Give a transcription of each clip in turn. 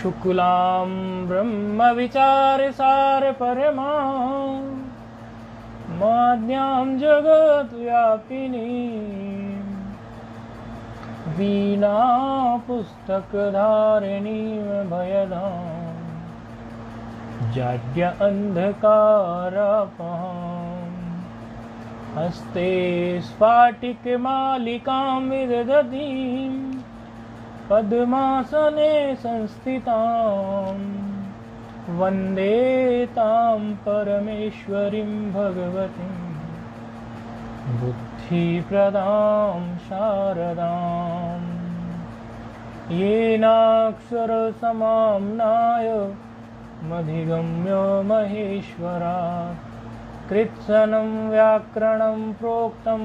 शुक्लां ब्रह्म विचार सार परमा माद्यां जगत व्यापिनी वीणा पुस्तक धारिणी भयदां जाड्य अंधकारपहां हस्ते स्फाटिकमालिकां विदधतीं पद्मासने संस्थितां वन्दे तां परमेश्वरीं भगवतीं बुद्धिप्रदां शारदां येनाक्षरसमाम्नाय मधिगम्य महेश्वरात् कृत्स्नं व्याकरणं प्रोक्तं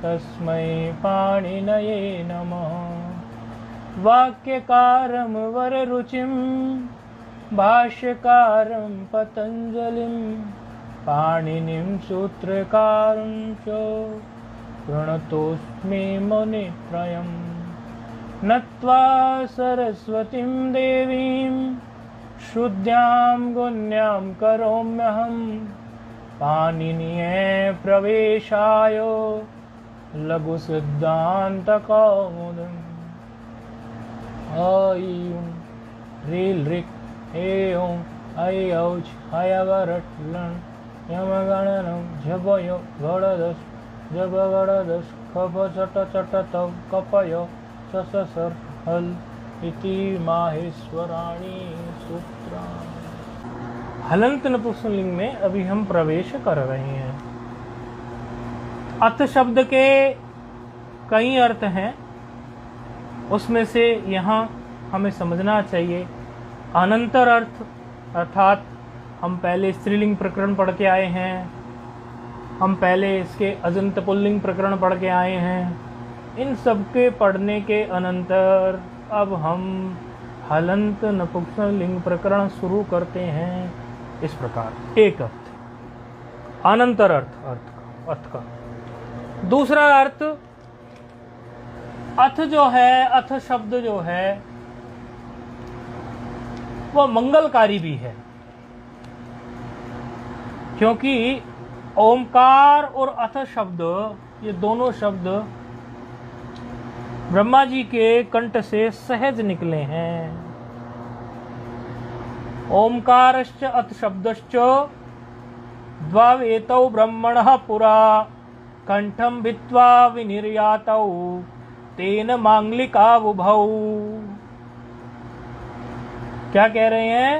तस्मै पाणिनये नमः। वाक्यकारं वररुचिं भाष्यकारं पतञ्जलिं पाणिनिं सूत्रकारं च प्रणतोऽस्मि मुनित्रयम्। नत्वा सरस्वतीं देवीं शुद्ध्यां गुण्यां करोम्यहं पाणिनीये प्रवेशाय लघुसिद्धान्तकौमुदीम्। ऐं ह्रीं ऋक् ऐं ऐऔच हयवरट्लन् यमगणनं झपयो गणदश जपगणदश कप चट चटतौ कपयो सससर हल इति माहेश्वराणि सूत्राणि। हलंत नपुंसकलिंग में अभी हम प्रवेश कर रहे हैं। अथ शब्द के कई अर्थ हैं, उसमें से यहाँ हमें समझना चाहिए अनंतर अर्थ, अर्थात हम पहले स्त्रीलिंग प्रकरण पढ़ के आए हैं, हम पहले इसके अजंत पुल्लिंग प्रकरण पढ़ के आए हैं। इन सब के पढ़ने के अनंतर अब हम हलंत नपुंसकलिंग प्रकरण शुरू करते हैं। इस प्रकार एक अर्थ अनंतर अर्थ का दूसरा अर्थ अथ जो है, अथ शब्द जो है वह मंगलकारी भी है, क्योंकि ओमकार और अथ शब्द, ये दोनों शब्द ब्रह्मा जी के कंठ से सहज निकले हैं। ओमकारश्च अथ शब्दश्च द्वावेतौ ब्रह्मणः पुरा कंठं भित्त्वा विनिर्यातौ तेन मांगलिकावुभौ। क्या कह रहे हैं?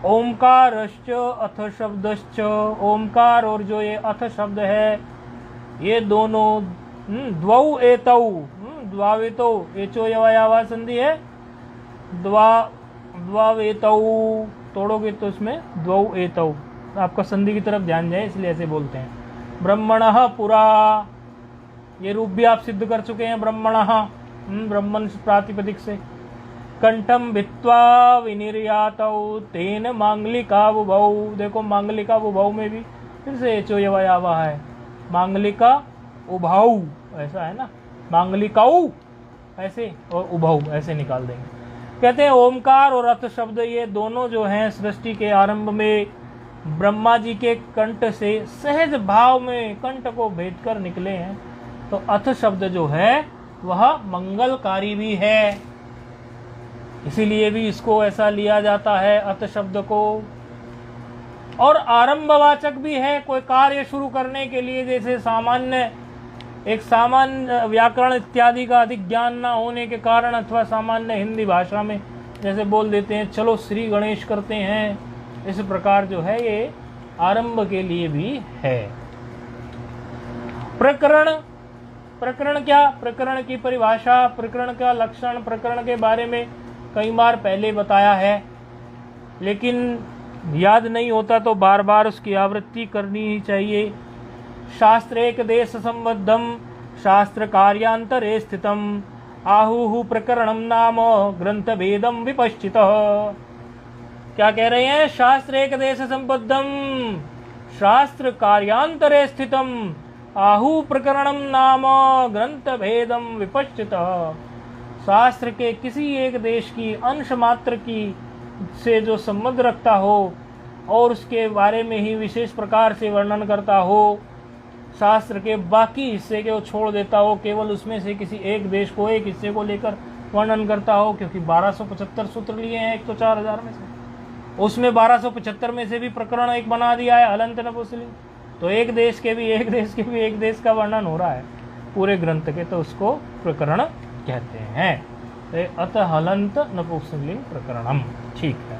ओमकारश्च अथ शब्दश्च, ओमकार और जो ये अथ शब्द है, ये दोनों द्वौ एतौ, द्वावेतौ, एचो यवायावा संधि है, द्वावेतौ तोड़ोगे तो इसमें द्वौ एतौ, आपका संधि की तरफ ध्यान जाए इसलिए ऐसे बोलते हैं। ब्रह्मणः पुरा, ये रूप भी आप सिद्ध कर चुके हैं, ब्रह्मणः, ब्रह्मण प्रातिपदिक से। कंठम भित्त्वा विनिर्यातौ तेन मांगलिकावुभौ, देखो मांगलिकावुभौ में भी फिर से एचो यवायावा है, मांगलिका उभौ, ऐसा है ना, मांगलिकाऊ ऐसे और उभौ ऐसे निकाल देंगे। कहते हैं ओमकार और अथ शब्द ये दोनों जो हैं सृष्टि के आरंभ में ब्रह्मा जी के कंठ से सहज भाव में कंठ को भेद कर निकले हैं। तो अथ शब्द जो है वह मंगलकारी भी है, इसीलिए भी इसको ऐसा लिया जाता है अथ शब्द को। और आरंभवाचक भी है, कोई कार्य शुरू करने के लिए, जैसे सामान्य एक सामान्य व्याकरण इत्यादि का अधिक ज्ञान ना होने के कारण अथवा सामान्य हिंदी भाषा में जैसे बोल देते हैं चलो श्री गणेश करते हैं, इस प्रकार जो है ये आरंभ के लिए भी है। प्रकरण, प्रकरण क्या, प्रकरण की परिभाषा, प्रकरण का लक्षण, प्रकरण के बारे में कई बार पहले बताया है, लेकिन याद नहीं होता तो बार बार उसकी आवृत्ति करनी ही चाहिए। शास्त्र एक देश संबद्धम शास्त्र कार्यांतरे स्थितम आहुः प्रकरणम नाम ग्रंथ भेदम विपश्चितः। क्या कह रहे हैं? शास्त्र एक देश संबद्धम शास्त्र कार्यांतरे स्थितम आहु प्रकरणम नाम ग्रंथ भेदम विपश्चितः। शास्त्र के किसी एक देश की अंश मात्र की से जो संबंध रखता हो और उसके बारे में ही विशेष प्रकार से वर्णन करता हो, शास्त्र के बाकी हिस्से को छोड़ देता हो, केवल उसमें से किसी एक देश को, एक हिस्से को लेकर वर्णन करता हो। क्योंकि 1275 सूत्र लिए हैं एक तो 4000 में से, उसमें 1275 में से भी प्रकरण एक बना दिया है हलंत नपुंसकलिंग, तो एक देश के भी एक देश का वर्णन हो रहा है पूरे ग्रंथ के, तो उसको प्रकरण कहते हैं। अतः हलंत नपुंसकलिंग प्रकरणम। ठीक है,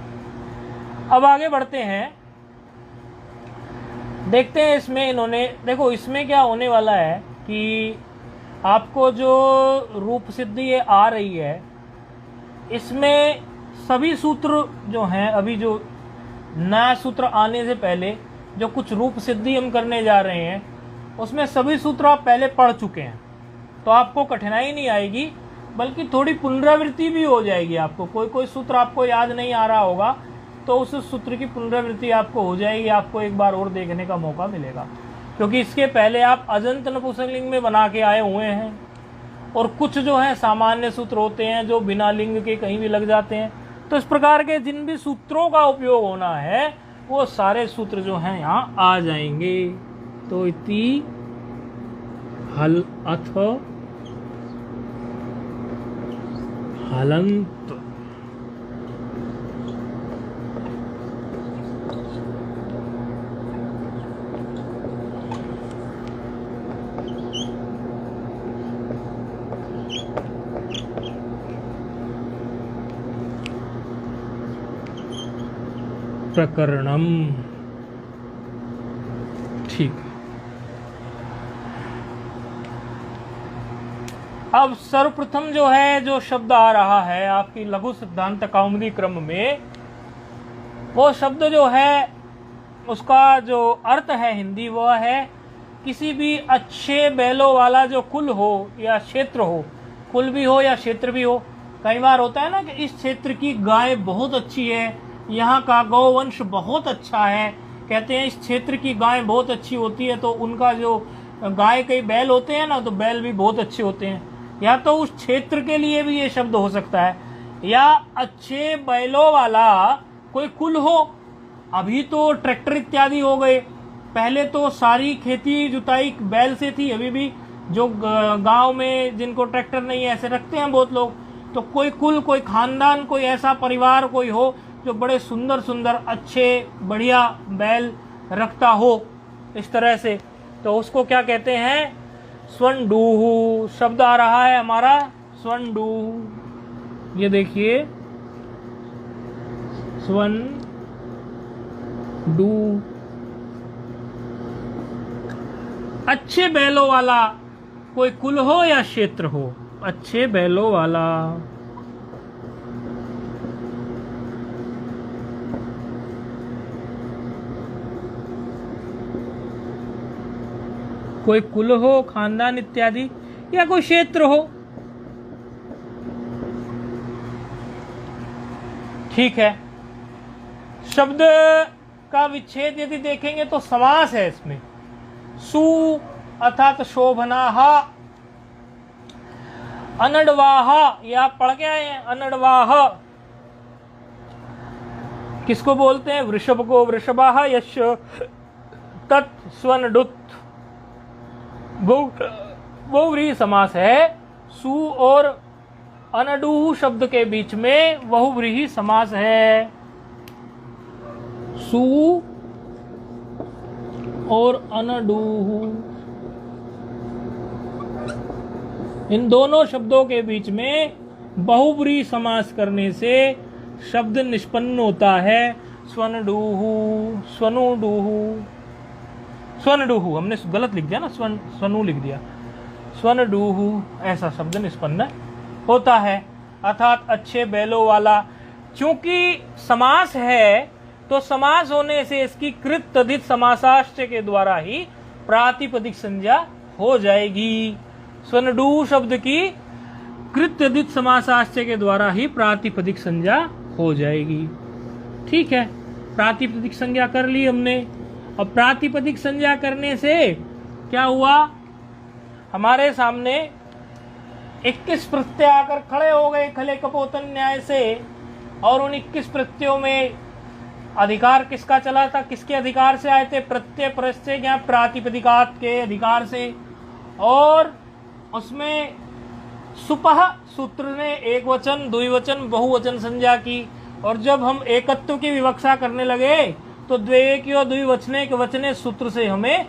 अब आगे बढ़ते हैं, देखते हैं इसमें इन्होंने, देखो इसमें क्या होने वाला है कि आपको जो रूप सिद्धि ये आ रही है, इसमें सभी सूत्र जो हैं, अभी जो नया सूत्र आने से पहले जो कुछ रूप सिद्धि हम करने जा रहे हैं, उसमें सभी सूत्र आप पहले पढ़ चुके हैं, तो आपको कठिनाई नहीं आएगी, बल्कि थोड़ी पुनरावृत्ति भी हो जाएगी। आपको कोई सूत्र आपको याद नहीं आ रहा होगा तो उस सूत्र की पुनरावृत्ति आपको हो जाएगी, आपको एक बार और देखने का मौका मिलेगा। क्योंकि इसके पहले आप अजंत नपुंसकलिंग में बना के आए हुए हैं, और कुछ जो है सामान्य सूत्र होते हैं जो बिना लिंग के कहीं भी लग जाते हैं। तो इस प्रकार के जिन भी सूत्रों का उपयोग होना है वो सारे सूत्र जो हैं यहाँ आ जाएंगे। तो इति हल अथ हलंत प्रकरणम। ठीक, अब सर्वप्रथम जो है जो शब्द आ रहा है आपकी लघु सिद्धांत कौमुदी क्रम में, वो शब्द जो है उसका जो अर्थ है हिंदी, वह है किसी भी अच्छे बैलों वाला जो कुल हो या क्षेत्र हो, कुल भी हो या क्षेत्र भी हो। कई बार होता है ना कि इस क्षेत्र की गाय बहुत अच्छी है, यहाँ का गौवंश बहुत अच्छा है, कहते हैं इस क्षेत्र की गाय बहुत अच्छी होती है, तो उनका जो गाय के बैल होते हैं ना, तो बैल भी बहुत अच्छे होते हैं। या तो उस क्षेत्र के लिए भी ये शब्द हो सकता है, या अच्छे बैलों वाला कोई कुल हो। अभी तो ट्रैक्टर इत्यादि हो गए, पहले तो सारी खेती जुताई बैल से थी। अभी भी जो गांव में जिनको ट्रैक्टर नहीं है ऐसे रखते हैं बहुत लोग, तो कोई कुल, कोई खानदान, कोई ऐसा परिवार कोई हो जो बड़े सुंदर सुंदर अच्छे बढ़िया बैल रखता हो इस तरह से, तो उसको क्या कहते हैं? स्वनडूहु शब्द आ रहा है हमारा, स्वनडूहु। ये देखिए स्वनडू, अच्छे बैलों वाला कोई कुल हो या क्षेत्र हो, अच्छे बैलों वाला। कोई कुल हो, खानदान इत्यादि, या कोई क्षेत्र हो। ठीक है, शब्द का विच्छेद यदि देखेंगे तो समास है इसमें। सु अर्थात शोभनाः, अनडवाः, ये आप पढ़ के आए हैं। अनडवाः किसको बोलते हैं? वृषभ को। वृषभाः यश तत् स्वनडुत, बहुव्रीहि समास है। सु और अनडू शब्द के बीच में बहुव्रीहि समास है। सु और अनडू, इन दोनों शब्दों के बीच में बहुव्रीहि समास करने से शब्द निष्पन्न होता है। स्वनडूहु, स्वनुडूहु, स्वनडूहु हमने गलत लिख दिया ना, स्वनु लिख दिया, स्वनडूहु ऐसा शब्द निष्पन्न होता है, अर्थात अच्छे बैलों वाला। चूंकि समास है तो समास होने से इसकी कृत तद्धित समासाश्चय के द्वारा ही प्रातिपदिक संज्ञा हो जाएगी। स्वनडू शब्द की कृत तद्धित समासाश्चय के द्वारा ही प्रातिपदिक संज्ञा हो जाएगी। ठीक है, प्रातिपदिक संज्ञा कर ली हमने। अब प्रातिपदिक संज्ञा करने से क्या हुआ? हमारे सामने 21 प्रत्यय आकर खड़े हो गए खले कपोतन न्याय से, और उन 21 प्रत्ययों में अधिकार किसका चला था, किसके अधिकार से आए थे, प्रत्यय प्रत्यय क्या प्रातिपदिकात के अधिकार से। और उसमें सुपह सूत्र ने एक वचन द्विवचन बहुवचन संज्ञा की, और जब हम एकत्व की विवक्षा करने लगे तो द्वैकी और द्विवचने के वचने सूत्र से हमें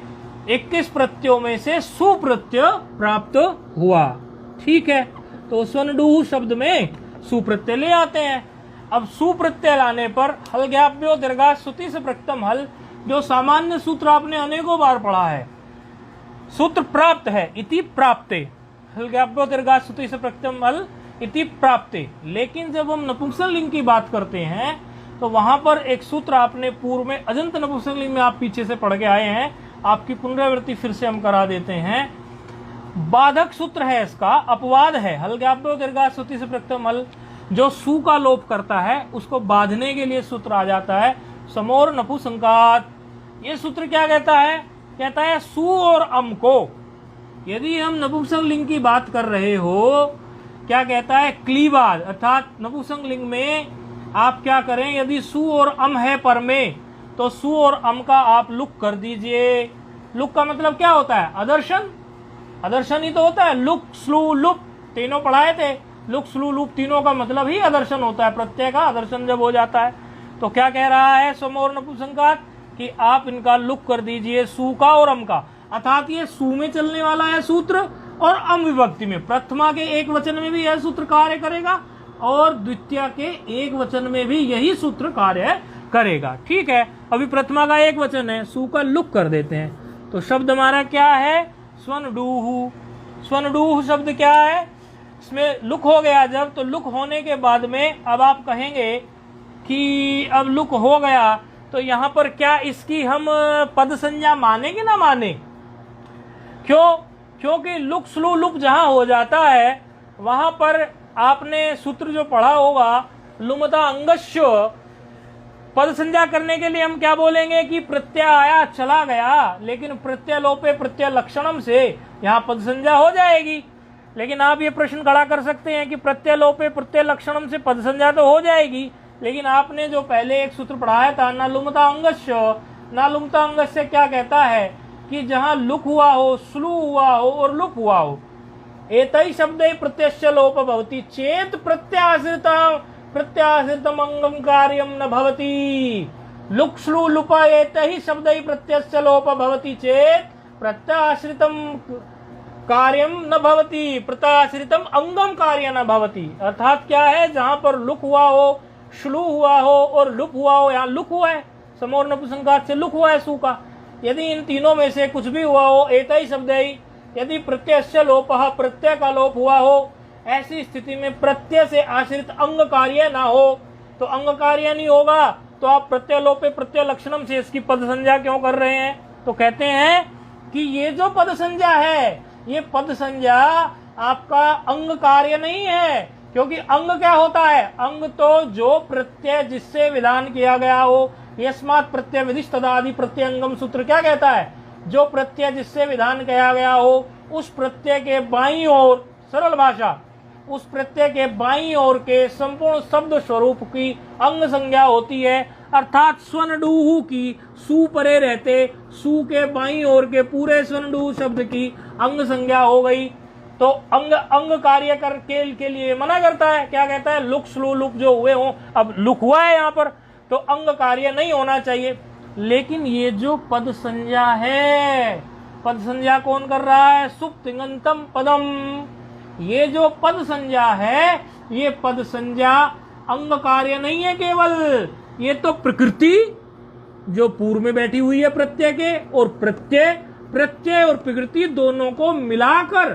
21 प्रत्ययों में से सुप्रत्यय प्राप्त हुआ। ठीक है, तो स्वनडूह शब्द में सुप्रत्यय ले आते हैं। अब सुप्रत्यय लाने पर हलज्ञाप्यो दीर्घा श्रुति से प्रकृतम हल, जो सामान्य सूत्र आपने अनेकों बार पढ़ा है, सूत्र प्राप्त है इति प्राप्ते, हलज्ञाप्यो दीर्घा श्रुति से प्रकृतम हल इति प्राप्ते। लेकिन जब हम नपुंसकलिंग की बात करते हैं तो वहां पर एक सूत्र आपने पूर्व में अजंत नपुंसकलिंग में आप पीछे से पढ़ के आए हैं, आपकी पुनरावृत्ति फिर से हम करा देते हैं। बाधक सूत्र है, इसका अपवाद है, हलज्ञाप्यो दीर्घा श्रुति से प्रकृतम हल, जो सु का लोप करता है उसको बांधने के लिए सूत्र आ जाता है समोर नपुंसकात। ये सूत्र क्या कहता है, कहता है सु और अम को, यदि हम नपुंसकलिंग की बात कर रहे हो, क्या कहता है क्लीबाद, अर्थात नपुंसकलिंग में आप क्या करें, यदि सु और अम है पर में, तो सु और अम का आप लुक कर दीजिए। लुक का मतलब क्या होता है, आदर्शन, आदर्शन ही तो होता है। लुक स्लू लुप तीनों पढ़ाए थे, लुक स्लू लुप तीनों का मतलब ही आदर्शन होता है, प्रत्यय का आदर्शन जब हो जाता है। तो क्या कह रहा है समोर नपुंसकात, कि आप इनका लुक कर दीजिए सु का और अम का, अर्थात ये सु में चलने वाला है सूत्र, और अम विभक्ति में प्रथमा के एक वचन में भी यह सूत्र कार्य करेगा, और द्वितीय के एक वचन में भी यही सूत्र कार्य करेगा। ठीक है, अभी प्रथमा का एक वचन है, सु का लुक कर देते हैं, तो शब्द हमारा क्या है, स्वनडूह। स्वनडूह शब्द क्या है, इसमें लुक हो गया जब, तो लुक होने के बाद में अब आप कहेंगे कि अब लुक हो गया तो यहाँ पर क्या इसकी हम पद संज्ञा माने कि ना माने, क्यों, क्योंकि लुक स्लू लुप जहां हो जाता है वहां पर आपने सूत्र जो पढ़ा होगा लुमता अंगस्य, पद संज्ञा करने के लिए हम क्या बोलेंगे कि प्रत्यय आया चला गया, लेकिन प्रत्यय लोपे प्रत्यय लक्षणम से यहाँ पद संज्ञा हो जाएगी। लेकिन आप ये प्रश्न खड़ा कर सकते हैं कि प्रत्यय लोपे प्रत्यय लक्षणम से पद संज्ञा तो हो जाएगी, लेकिन आपने जो पहले एक सूत्र पढ़ाया था ना लुमता अंगस्य, ना लुमता अंगस्य क्या कहता है कि जहां लुक हुआ हो, स्लू हुआ हो और लुक हुआ हो, एतै शब्दै प्रत्ययस्य लोप भवति चेत प्रत्याश्रितम अंगम कार्यम न भवति। लुक स्लू लुप एतै शब्दै प्रत्ययस्य लोप भवति चेत प्रत्याश्रितम कार्यम न भवति, प्रत्याश्रितम अंगम कार्य न भवति। अर्थात क्या है, जहां पर लुक हुआ हो, श्लू हुआ हो और लुप हुआ हो, यहाँ लुक हुआ है, समोर नपुंसकात से लुक हुआ है सु का, यदि इन तीनों में से कुछ भी हुआ हो, एतै शब्दै, यदि प्रत्ययस्य लोपः प्रत्यय का लोप हुआ हो, ऐसी स्थिति में प्रत्यय से आश्रित अंग कार्य ना हो, तो अंग कार्य नहीं होगा, तो आप प्रत्यय लोपे प्रत्यय लक्षणम से इसकी पद संज्ञा क्यों कर रहे हैं। तो कहते हैं कि ये जो पद संज्ञा है, ये पद संज्ञा आपका अंग कार्य नहीं है, क्योंकि अंग क्या होता है, अंग तो जो प्रत्यय जिससे विधान किया गया हो, यस्मात् प्रत्यय विधिष्ठ तदादि प्रत्यंगम सूत्र क्या कहता है, जो प्रत्यय जिससे विधान किया गया हो उस प्रत्यय के बाईं ओर, सरल भाषा, उस प्रत्यय के बाईं ओर के संपूर्ण शब्द स्वरूप की अंग संज्ञा होती है। अर्थात स्वनडूह की सु परे रहते सु के बाईं ओर के पूरे स्वनडूह शब्द की अंग संज्ञा हो गई, तो अंग अंग कार्य के लिए मना करता है, क्या कहता है, लुक स्लू लुक जो हुए हों, अब लुक हुआ है यहाँ पर तो अंग कार्य नहीं होना चाहिए। लेकिन ये जो पद संज्ञा है, पद संज्ञा कौन कर रहा है, सुप्तिङन्तम पदम, ये जो पद संज्ञा है, ये पद संज्ञा अंग कार्य नहीं है केवल, ये तो प्रकृति जो पूर्व में बैठी हुई है प्रत्यय के, और प्रत्यय और प्रकृति दोनों को मिलाकर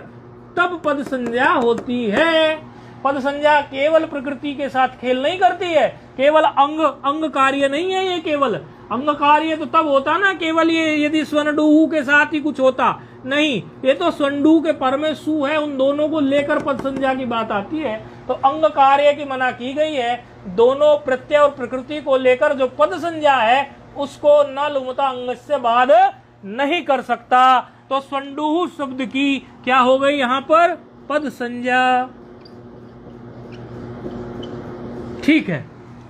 तब पद संज्ञा होती है। पद संज्ञा केवल प्रकृति के साथ खेल नहीं करती है, केवल अंग कार्य नहीं है, ये केवल अंग कार्य तो तब होता ना केवल ये यदि स्वनडूह के साथ ही कुछ होता, नहीं, ये तो स्वनडूह के पर में सु है, उन दोनों को लेकर पद संज्ञा की बात आती है, तो अंग कार्य की मना की गई है। दोनों प्रत्यय और प्रकृति को लेकर जो पद संज्ञा है उसको न लुमता अंग से बाद नहीं कर सकता। तो स्वनडूह शब्द की क्या हो गई यहाँ पर पद संज्ञा। ठीक है,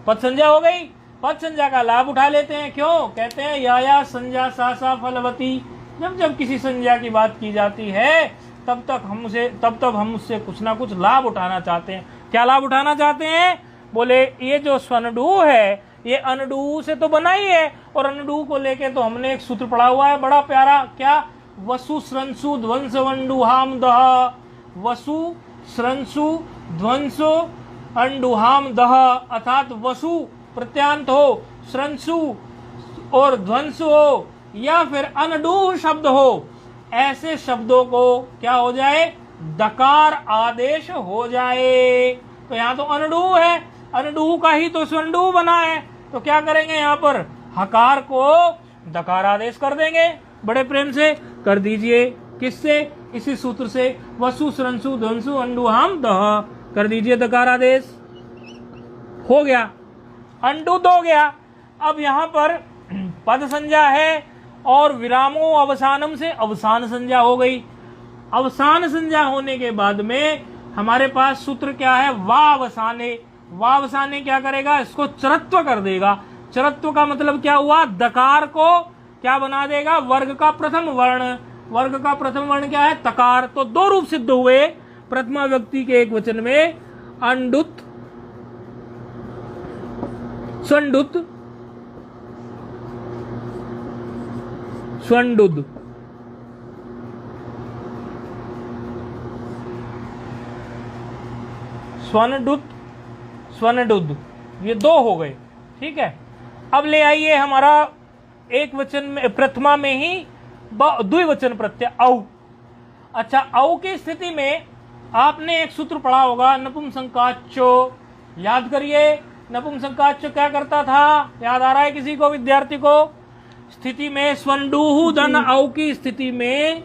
पद संज्ञा हो गई। पद संज्ञा का लाभ उठा लेते हैं। क्यों? कहते हैं या संज्ञा सा फलवती। जब जब किसी संज्ञा की बात की जाती है तब तक हम उससे कुछ ना कुछ लाभ उठाना चाहते हैं। क्या लाभ उठाना चाहते हैं? बोले ये जो स्वनडू है ये अनडू से तो बना ही है, और अनडू को लेके तो हमने एक सूत्र पढ़ा हुआ है बड़ा प्यारा। क्या? वसु स्रंसु ध्वंस वंडुहाम दह। वसु स्रंसु ध्वंस अंडुहाम दह, अर्थात वसु प्रत्यांत हो, स्रंसु और ध्वंस हो, या फिर अनडू शब्द हो, ऐसे शब्दों को क्या हो जाए? दकार आदेश हो जाए। तो यहाँ तो अनडू है, अनडू का ही तो स्वनडू बना है, तो क्या करेंगे? यहाँ पर हकार को दकार आदेश कर देंगे। बड़े प्रेम से कर दीजिए। किससे? इसी सूत्र से, वसु स्रंसु ध्वंसु अंडुहाम दह, कर दीजिए दकार आदेश। हो गया, अंडुत हो गया। अब यहाँ पर पद संज्ञा है और विरामो अवसानम से अवसान संज्ञा हो गई। अवसान संज्ञा होने के बाद में हमारे पास सूत्र क्या है? वावसाने। वावसाने क्या करेगा? इसको चरत्व कर देगा। चरत्व का मतलब क्या हुआ? दकार को क्या बना देगा? वर्ग का प्रथम वर्ण। वर्ग का प्रथम वर्ण क्या है? तकार। तो दो रूप सिद्ध हुए प्रथमा व्यक्ति के एक वचन में, अंडुत, स्वंडुत, स्वंडुद। स्वनडुत, स्वनडुद, ये दो हो गए। ठीक है, अब ले आइए हमारा एक वचन में, प्रथमा में ही द्विवचन प्रत्यय औ। अच्छा, औ की स्थिति में आपने एक सूत्र पढ़ा होगा, नपुंसकाच्चो। याद करिए, नपुंसकाच्चो क्या करता था? याद आ रहा है किसी को, विद्यार्थी को? स्थिति में स्वंडूहु धन औ की स्थिति में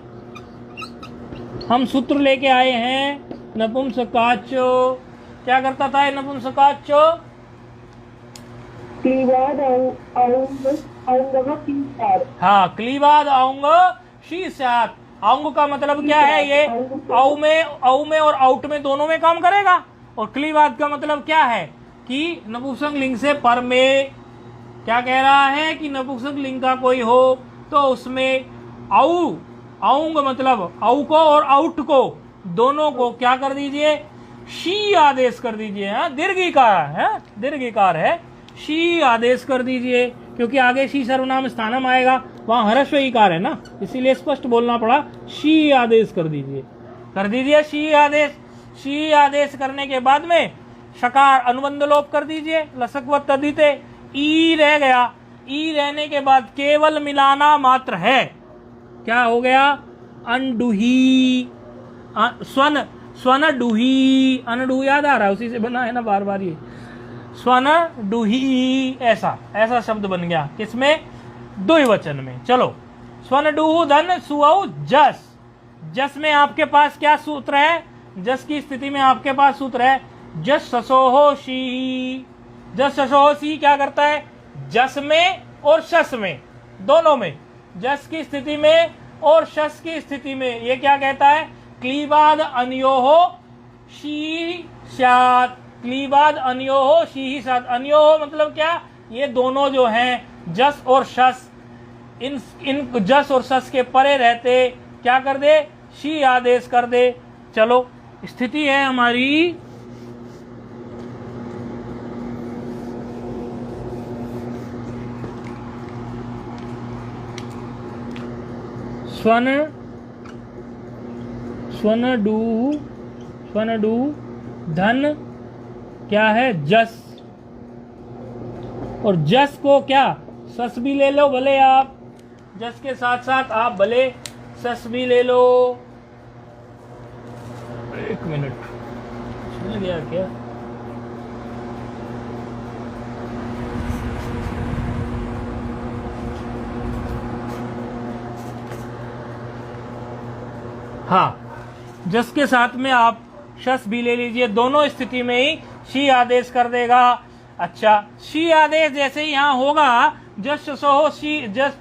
हम सूत्र लेके आए हैं नपुंसकाच्चो। क्या करता था नपुंसकाच्चो? क्लीवाद हाँ, क्लीवाद औंग शीर्षात। औंग का मतलब क्या है? ये औ में और आउट में दोनों में काम करेगा। और क्लीवाद का मतलब क्या है? कि नपुंसक लिंग से पर में, क्या कह रहा है? कि नपुंसक लिंग का कोई हो तो उसमें औ, औंग मतलब औ को और आउट को दोनों को क्या कर दीजिए? शी आदेश कर दीजिए। दीर्घिकार है, दीर्घिकार है, शी आदेश कर दीजिए, क्योंकि आगे शी सर्वनाम स्थानम आएगा, वहां हर्स्व ईकार है ना, इसीलिए स्पष्ट बोलना पड़ा। शी आदेश कर दीजिए, कर दीजिए शी आदेश। शी आदेश करने के बाद में शकार अनुबंध लोप कर दीजिए, लसक व तदिते, ई रह गया। ई रहने के बाद केवल मिलाना मात्र है। क्या हो गया? अंडुही, स्वन, स्वन डूही। अनडू याद आ रहा है, उसी से बना है ना बार बार ये, स्वन डूही, ऐसा शब्द बन गया। किसमें? द्विवचन में। चलो, स्वन डूहु धन सुअ जस। जस में आपके पास क्या सूत्र है? जस की स्थिति में आपके पास सूत्र है जस ससोहो शी। जस ससोहो शी क्या करता है? जस में और शस में, दोनों में, जस की स्थिति में और शस की स्थिति में ये क्या कहता है? क्लीवाद अन्योहो शी स्यात्। क्लीवाद अन्योहो शी स्यात्। अन्योहो मतलब क्या? ये दोनों जो हैं जस और शस, इन जस और शस के परे रहते क्या कर दे? शी आदेश कर दे। चलो, स्थिति है हमारी स्वन, स्वनडू धन क्या है? जस। और जस को क्या? सस भी ले लो भले आप, जस के साथ साथ आप भले सस भी ले लो। एक मिनट, सुन गया क्या? हाँ, जस के साथ में आप शस भी ले लीजिए, दोनों स्थिति में ही शी आदेश कर देगा। अच्छा, शी आदेश जैसे ही यहाँ होगा, जस शशोहो शी, जस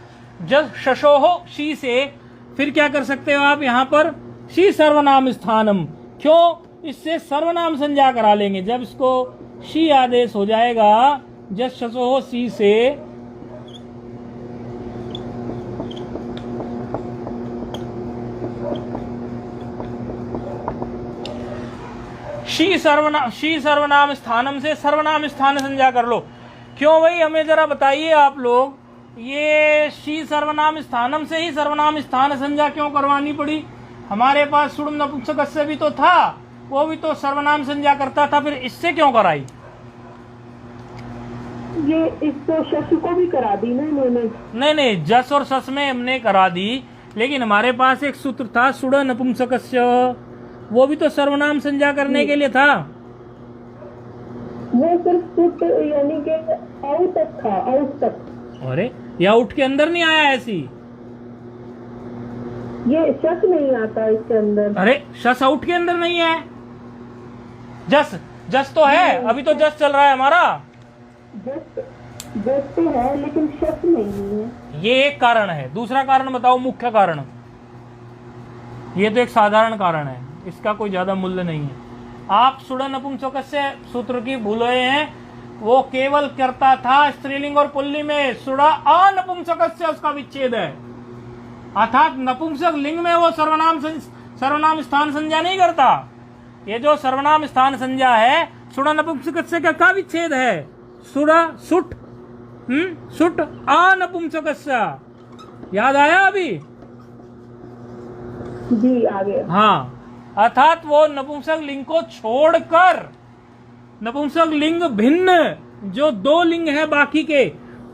शशोहो शी से फिर क्या कर सकते हो आप? यहाँ पर शी सर्वनाम स्थानम, क्यों? इससे सर्वनाम संज्ञा करा लेंगे। जब इसको शी आदेश हो जाएगा जस शसो सी से, शी सर्वनाम स्थानम से सर्वनाम स्थान संज्ञा कर लो। क्यों भाई, हमें जरा बताइए आप लोग, ये शी सर्वनाम स्थानम से ही सर्वनाम स्थान संज्ञा क्यों करवानी पड़ी? हमारे पास सुड़ नपुंसकस्य भी तो था, वो भी तो सर्वनाम संज्ञा करता था, फिर इससे क्यों कराई? ये इसको शश को भी करा दी ना इन्होंने। नहीं, जस और सस में हमने करा दी, लेकिन हमारे पास एक सूत्र था सुड़ नपुंसकस्य, वो भी तो सर्वनाम संज्ञा करने के लिए था। वो सिर्फ सुट यानी कि आउट तक था, आउट तक। अरे या उठ के अंदर नहीं आया ऐसी? ये शश नहीं आता इसके अंदर। अरे शस आउट के अंदर नहीं है, जस तो है, अभी तो जस चल रहा है हमारा। जस तो है लेकिन शश नहीं है। ये एक कारण है। दूसरा कारण बताओ, मुख्य कारण। ये तो एक साधारण कारण है, इसका कोई ज्यादा मूल्य नहीं है। आप सुड़ नपुंसकस्य सूत्र की भूल रहे हैं, वो केवल करता था स्त्रीलिंग और पुल्लिंग में। सुड़ा अनपुंसकस्य उसका विच्छेद है, अर्थात नपुंसक लिंग में वो सर्वनाम स्थान संज्ञा नहीं करता। ये जो सर्वनाम स्थान संज्ञा है सुड़ा नपुंसकस्य का विच्छेद है। सुड़ा सुट सुट अनपुंसकस्य, याद आया अभी? जी आ गया। हाँ, अर्थात वो नपुंसक लिंग को छोड़कर, नपुंसक लिंग भिन्न जो दो लिंग है बाकी के,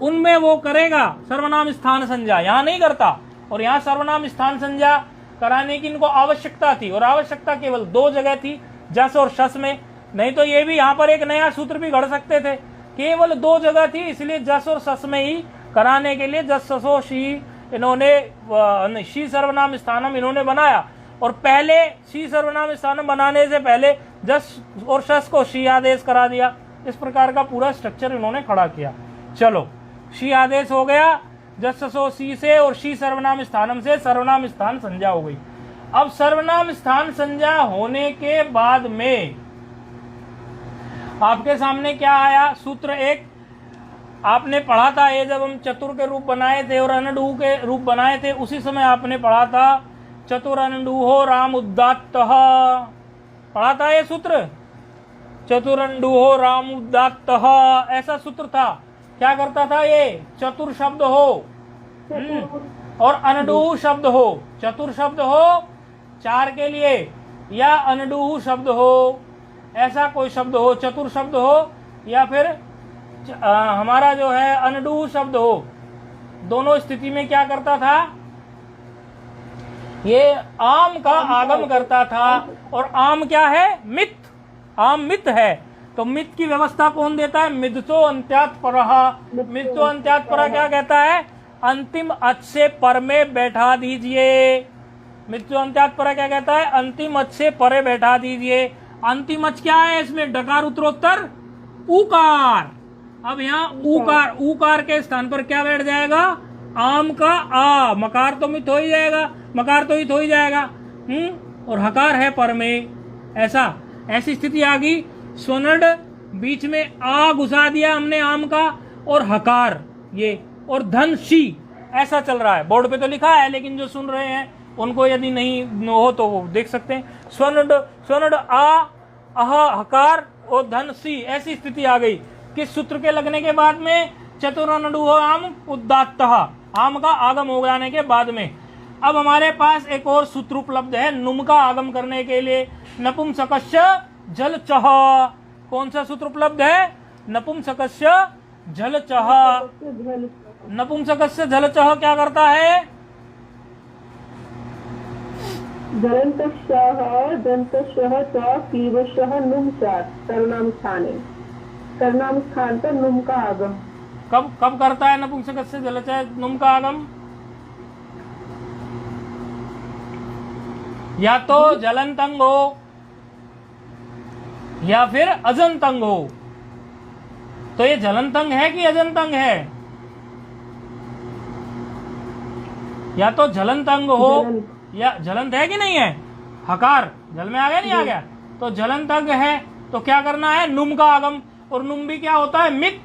उनमें वो करेगा सर्वनाम स्थान संज्ञा, यहाँ नहीं करता। और यहाँ सर्वनाम स्थान संज्ञा कराने की इनको आवश्यकता थी, और आवश्यकता केवल दो जगह थी, जस और शस में। नहीं तो ये भी यहाँ पर एक नया सूत्र भी गढ़ सकते थे। केवल दो जगह थी, इसलिए जस और शस में ही कराने के लिए जस शसो शी इन्होंने शी सर्वनाम स्थानम इन्होंने बनाया। और पहले शी सर्वनाम स्थानम बनाने से पहले जस और शस को शी आदेश करा दिया। इस प्रकार का पूरा स्ट्रक्चर इन्होंने खड़ा किया। चलो, शी आदेश हो गया जस शसो सी से, और शी सर्वनाम स्थानम से सर्वनाम स्थान संज्ञा हो गई। अब सर्वनाम स्थान संज्ञा होने के बाद में आपके सामने क्या आया? सूत्र एक आपने पढ़ा था, ये जब हम चतुर के रूप बनाए थे और अनडू के रूप बनाए थे, उसी समय आपने पढ़ा था चतुर अनडूहो राम उदात्तः, पढ़ा था ये सूत्र, चतुर अनडूहो राम उदात्तः, ऐसा सूत्र था। क्या करता था ये? चतुर शब्द हो और अनडूह शब्द हो। चतुर शब्द हो चार के लिए, या अनडूह शब्द हो, ऐसा कोई शब्द हो, चतुर शब्द हो, या फिर हमारा जो है अनडूह शब्द हो। दोनों स्थिति में क्या करता था? ये आम का आगम करता था। और आम क्या है? मित। आम मित है, तो मित की व्यवस्था कौन देता है? मिदतो अंत्यात् परः। मिदतो अंत्यात् परः क्या कहता है? अंतिम अच से पर में बैठा दीजिए। मिदतो अंत्यात् परः क्या कहता है? अंतिम अच से परे बैठा दीजिए। अंतिम अच क्या है इसमें? डकार उत्तरोत्तर उकार। अब यहाँ उकार, उकार के स्थान पर क्या बैठ जाएगा? आम का आ। मकार तो मित हो ही जाएगा, मकार तो हित हो ही जाएगा। और हकार है पर में। ऐसी स्थिति आ गई। स्वनड बीच में आ घुसा दिया हमने आम का, और हकार ये, और धन शी, ऐसा चल रहा है। बोर्ड पे तो लिखा है, लेकिन जो सुन रहे हैं उनको यदि नहीं हो तो वो देख सकते हैं। स्वनड आ, अह हकार और धन सी, ऐसी स्थिति आ गई। किस सूत्र के लगने के बाद में? चतुरनडुह आम उदात्तः, आम का आगम हो जाने के बाद में। अब हमारे पास एक और सूत्र उपलब्ध है नुम का आगम करने के लिए। नपुंसकस्य जलचः। कौन सा सूत्र उपलब्ध है? नपुंसकस्य जलचः। नपुंसकस्य जलचः क्या करता है? दन्तशः दन्तशः च क्लीबशः नुम चार सर्वनाम स्थाने। सर्वनाम स्थान पर नुम का आगम कब करता है नपुंसकस्य जलचः नुम का आगम? या तो जलंतंग हो या फिर अजंतंग हो। तो ये जलंतंग है कि अजंतंग है? या तो जलंतंग हो या जलंत है कि नहीं है? हकार जल में आ गया, नहीं आ गया? तो झलंतज्ञ है तो क्या करना है? नुम का आगम, और नुम भी क्या होता है? मित।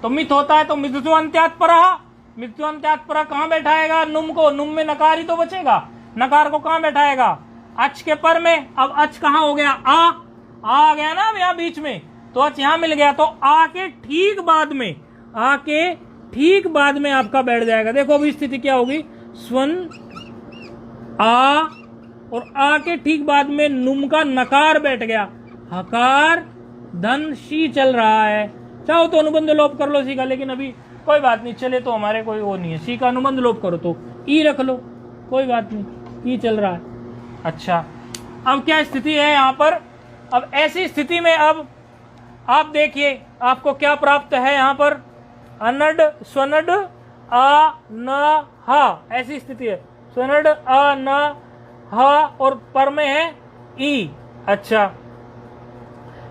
तो मित होता है तो मित्वंत्यात् परः, मित्वंत्यात् परः कहां बैठाएगा नुम को? नुम में नकार ही तो बचेगा, नकार को कहां बैठाएगा? अच के पर में। अब अच कहां हो गया? आ गया ना अब यहाँ बीच में, तो अच यहां मिल गया, तो आ के ठीक बाद में, आ के ठीक बाद में आपका बैठ जाएगा। देखो अभी स्थिति क्या होगी, स्वन आ, और आ के ठीक बाद में नुम का नकार बैठ गया, हकार धन शी चल रहा है। चाहो तो अनुबंध लोप कर लो सी का, लेकिन अभी कोई बात नहीं, चले तो हमारे कोई वो नहीं है। सी का अनुबंध लोप करो तो ई रख लो, कोई बात नहीं, ई चल रहा है। अच्छा, अब क्या स्थिति है यहाँ पर? अब ऐसी स्थिति में अब आप देखिए आपको क्या प्राप्त है यहाँ पर, अनड स्वनड आ न हा, ऐसी स्थिति है, स्वनड आ न हा और पर में है ई। अच्छा,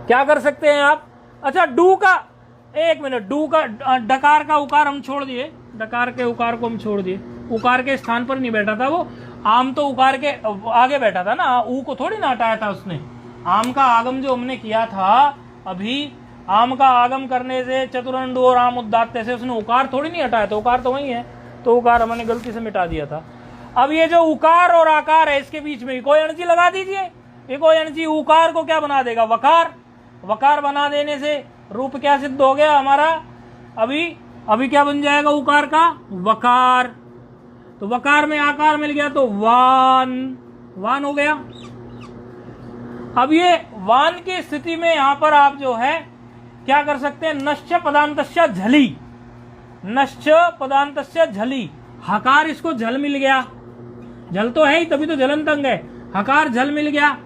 क्या कर सकते हैं आप? अच्छा, डू का, एक मिनट, डू का, डकार का उकार हम छोड़ दिए, डकार के उकार को हम छोड़ दिए, उकार के स्थान पर नहीं बैठा था वो, आम तो उकार के आगे बैठा था ना, ऊ को थोड़ी ना हटाया था उसने। आम का आगम जो हमने किया था अभी, आम का आगम करने से चतुरंडु और आम उदात्त से उसने उकार थोड़ी नहीं हटाया था, उकार तो वही है, तो उकार हमने गलती से मिटा दिया था। अब ये जो उकार और आकार है इसके बीच में कोई अणजी लगा दीजिए, ये कोई अणजी उकार को क्या बना देगा? वकार। वकार बना देने से रूप क्या सिद्ध हो गया हमारा? अभी क्या बन जाएगा उकार का? वकार। तो वकार में आकार मिल गया तो वान, वान हो गया। अब ये वान की स्थिति में यहां पर आप जो है क्या कर सकते हैं? नश्च पदांतस्य झली, नश्च पदांतस्य झली, हकार इसको झल मिल गया, झल तो है ही तभी तो झलंतंग है, हकार झल मिल गया,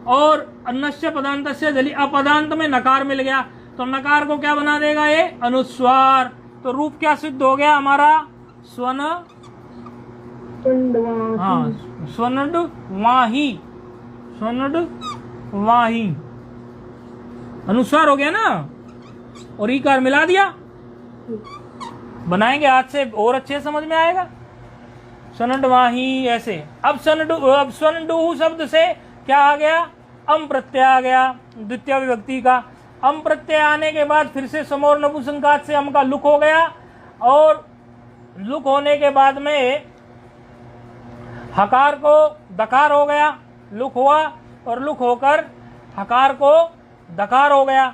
और नश्च पदांतस्य झली, अपदांत में नकार मिल गया, तो नकार को क्या बना देगा? ये अनुस्वार। तो रूप क्या सिद्ध हो गया हमारा? स्वन, हाँ, स्वनड वाही, स्वनड वाही, अनुस्वार हो गया ना, और ईकार मिला दिया। बनाएंगे आज से और अच्छे समझ में आएगा। स्वनड वाही ऐसे। अब स्वनडु शब्द से क्या आ गया? अम प्रत्यय आ गया, द्वितीय विभक्ति का। अम प्रत्यय आने के बाद फिर से समोर नपुंसकलिंगात से अम का लुक हो गया, और लुक होने के बाद में हकार को दकार हो गया, लुक हुआ, और लुक होकर हकार को दकार हो गया।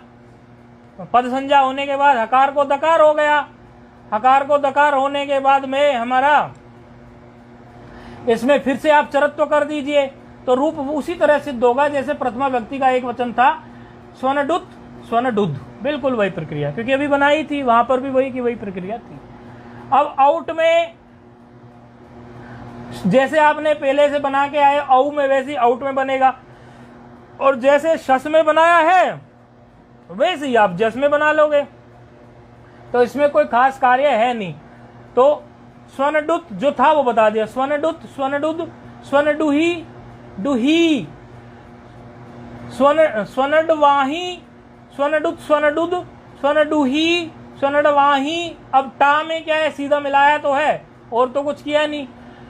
पद संज्ञा होने के बाद हकार को दकार हो गया, हकार को दकार होने के बाद में हमारा इसमें फिर से आप चरत्व कर दीजिए, तो रूप उसी तरह सिद्ध होगा जैसे प्रथमा व्यक्ति का एक वचन था, स्वनडुत स्वनडुद, बिल्कुल वही प्रक्रिया, क्योंकि अभी बनाई थी, वहां पर भी वही की वही प्रक्रिया थी। अब आउट में जैसे आपने पहले से बना के आए औ में, वैसे ही आउट में बनेगा, और जैसे शस में बनाया है वैसे ही आप जस में बना लोगे, तो इसमें कोई खास कार्य है नहीं। तो स्वनडुत जो था वो बता दिया, स्वनडुत स्वनडुद स्वनडुही डुही, स्वनडवाही स्वनडुत स्वनडुद स्वनडुही स्वनडवाही। अब टा में क्या है? सीधा मिलाया तो है, और तो कुछ किया नहीं।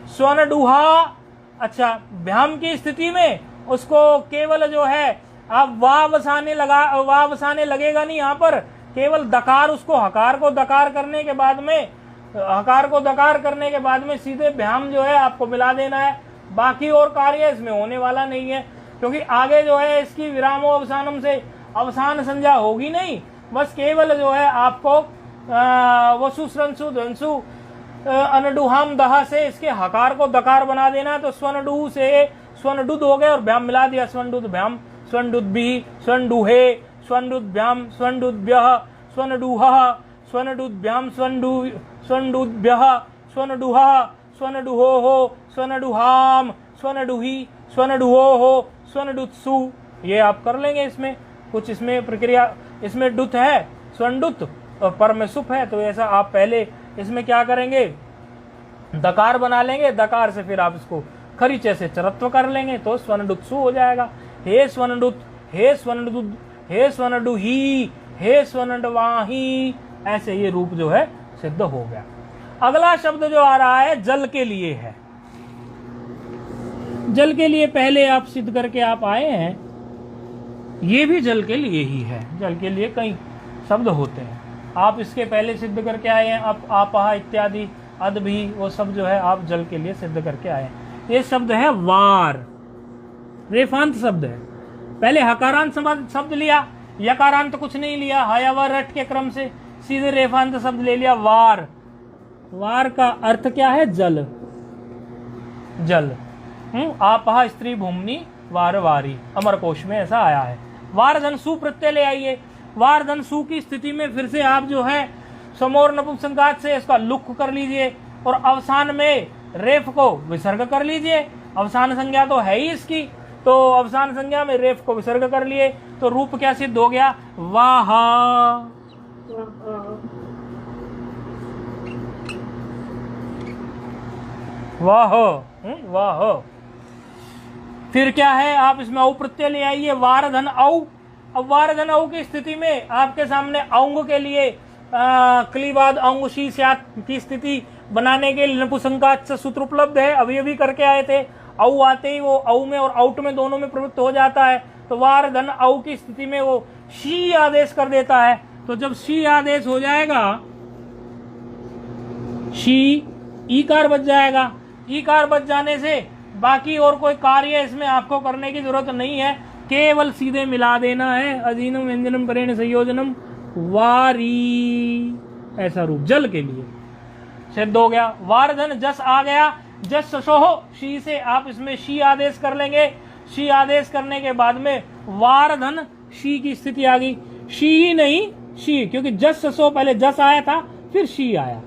स्वनडुहा, अच्छा, भ्याम की स्थिति में उसको केवल जो है आप वाव बसाने लगेगा नहीं, यहाँ पर केवल दकार, उसको हकार को दकार करने के बाद में, हकार को दकार करने के बाद में सीधे भ्याम जो है आपको मिला देना है। बाकी और कार्य इसमें होने वाला नहीं है, क्योंकि आगे जो है इसकी विरामो अवसानम से अवसान संज्ञा होगी नहीं, बस केवल जो है आपको वसु स्रंसु ध्वंसु अनडुहाम दहा से इसके हकार को दकार बना देना। तो स्वनडु से स्वनडुद हो गए और भ्याम मिला दिया, स्वनडुद भ्याम स्वनडुद्भि स्वनडुहे स्वनडुद्भ्याम स्वनडुद्भ्यः स्वनडुहः स्वनडुद्भ्याम स्वनडुद्भ्यः स्वनडुहः स्वनडुहोः स्वनडुहाम स्वनडुहि स्वनडुहोः स्वनडुत्सु। ये आप कर लेंगे। इसमें कुछ इसमें प्रक्रिया, इसमें डुत है स्वनडुत और पर में सुप है, तो ऐसा आप पहले इसमें क्या करेंगे? दकार बना लेंगे, दकार से फिर आप इसको खरीचे से चरत्व कर लेंगे, तो स्वनडुत्सु हो जाएगा। हे स्वनडुत, हे स्वनडुद, हे स्वनडुही, हे स्वनडवाही, ऐसे ये रूप जो है सिद्ध हो गया। अगला शब्द जो आ रहा है जल के लिए है। जल के लिए पहले आप सिद्ध करके आप आए हैं, ये भी जल के लिए ही है। जल के लिए कई शब्द होते हैं, आप इसके पहले सिद्ध करके आए हैं। आपहा इत्यादि अद भी, वो सब जो है आप जल के लिए सिद्ध करके आए हैं। ये शब्द है वार, रेफांत शब्द है। पहले हकारांत शब्द लिया, यकारांत तो कुछ नहीं लिया, हया व रट के क्रम से सीधे रेफांत शब्द ले लिया वार। वार का अर्थ क्या है? जल, जल। आपहा स्त्री भूमि वार वारी, अमर कोश में ऐसा आया है। वार धन सु प्रत्यय ले आइए। वार धन सु की स्थिति में फिर से आप जो है समोर नपुंसकघात से इसका लुक कर लीजिए और अवसान में रेफ को विसर्ग कर लीजिए। अवसान संज्ञा तो है ही इसकी, तो अवसान संज्ञा में रेफ को विसर्ग कर लिए तो रूप क्या सिद्ध हो गया? वाह। वाह, वाह। फिर क्या है? आप इसमें औ प्रत्यय ले आइए, वार धन औ। अब वार धन औ की स्थिति में आपके सामने औंग के लिए क्लीबाद औंग शी स्यात् की स्थिति बनाने के लिए नपुंसकघात से सूत्र उपलब्ध है। अभी अभी करके आए थे। औ आते ही वो औ में और आउट में दोनों में प्रवृत्त हो जाता है, तो वार धन औ की स्थिति में वो शी आदेश कर देता है। तो जब शी आदेश हो जाएगा, शी ईकार बच जाएगा। ईकार बच जाने से बाकी और कोई कार्य इसमें आपको करने की जरूरत नहीं है, केवल सीधे मिला देना है। अधीनम व्यंजनम परेण संयोजनम वारी, ऐसा रूप जल के लिए सिद्ध हो गया। वार धन जस आ गया, जस ससोह शी से आप इसमें शी आदेश कर लेंगे। शी आदेश करने के बाद में वार धन शी की स्थिति आ गई। शी ही नहीं शी, क्योंकि जस ससो पहले जस आया था फिर शी आया,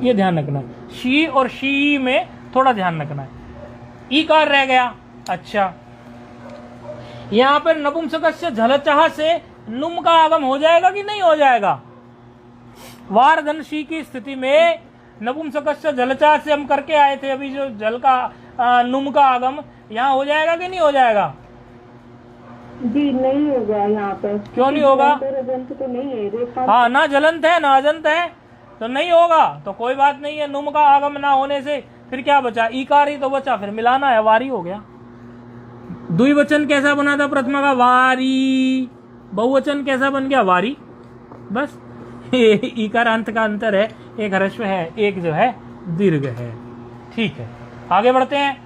ये ध्यान रखना है। शी और शी में थोड़ा ध्यान रखना है। ईकार रह गया। अच्छा, यहां पर नपुंसकस्य झलचह से नुम का आगम हो जाएगा कि नहीं हो जाएगा? वार धन शी की स्थिति में नपुंसकस्य झलचह से हम करके आए थे अभी, जो जल का नुम का आगम यहाँ हो जाएगा कि नहीं हो जाएगा? जी नहीं होगा यहाँ पर। क्यों नहीं होगा? तो नहीं है। हाँ, ना जलंत है ना अजंत है, तो नहीं होगा। तो कोई बात नहीं है। नुम का आगम ना होने से फिर क्या बचा? ईकार ही तो बचा, फिर मिलाना है, वारी हो गया। द्विवचन कैसा बना था प्रथमा का? वारी। बहुवचन कैसा बन गया? वारी। बस ईकार अंत का अंतर है, एक ह्रस्व है, एक जो है दीर्घ है। ठीक है, आगे बढ़ते हैं।